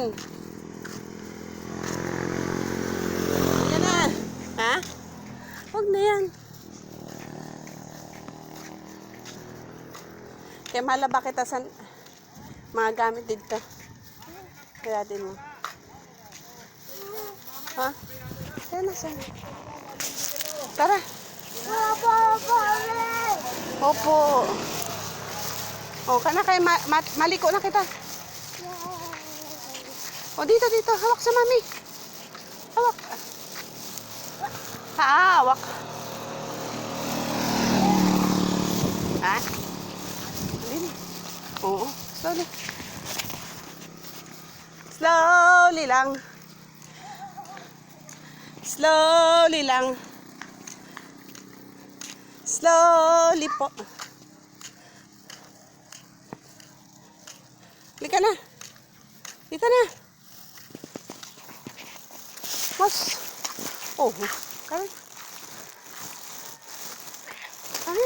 yan. Yan na. Ha? Huwag na yan. Kaya malaba kita sa mga gamit dito. Kaya din mo. Ha? Yan na sana. Tara. Opo. O, kana kay maliko na kita. O, dito. Hawak sa mami. Hawak. Hawak. Ha? Dito. Oo. Slowly. Slowly lang. Slowly lang. Slowly po. Halika na. Dito na. Mas. Oh. Kaya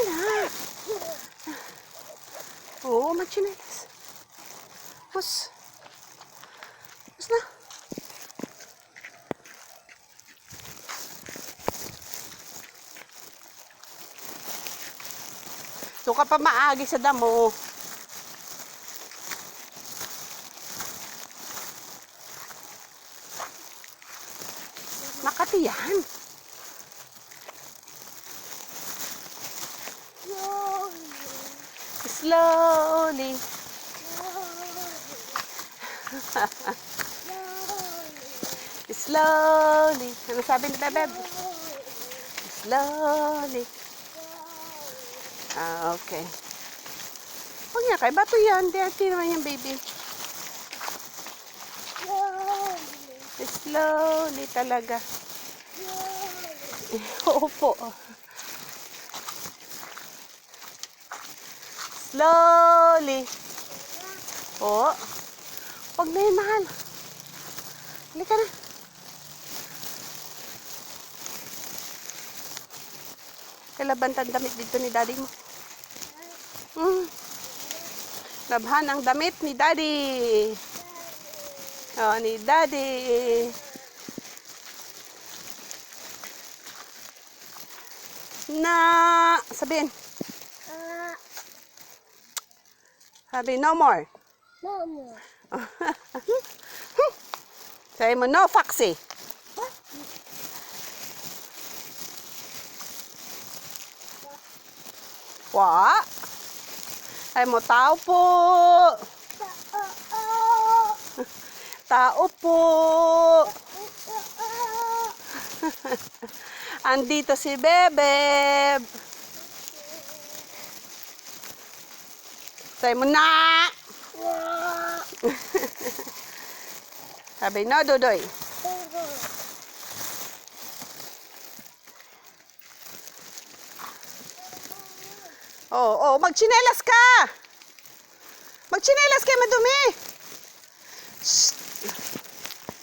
na. Oo, magchinelas. Mas. Mas na. So ka pa maagi sa damo. Makati yan. Slowly. Slowly. Ano sabi ni Bebeb? Slowly. Ah, okay. Huwag niya kay bato yan. Di naman yung baby. Slowly talaga. Opo. Slowly. Oh. Huwag na yun, mahal. Halika na. Kalabantan damit dito ni daddy mo. Labhan ang damit ni daddy. Oh, ni daddy. Na, sabihin. Sabi, no more. No more. Sabi mo, no foxy. Wa. Sabi mo, tao po. Tao po. Andito si Bebeb. Sabi mo, na. Sabi, no, Dudoy. Oh, magchinelas ka. Magchinelas kayo, madumi. Shh.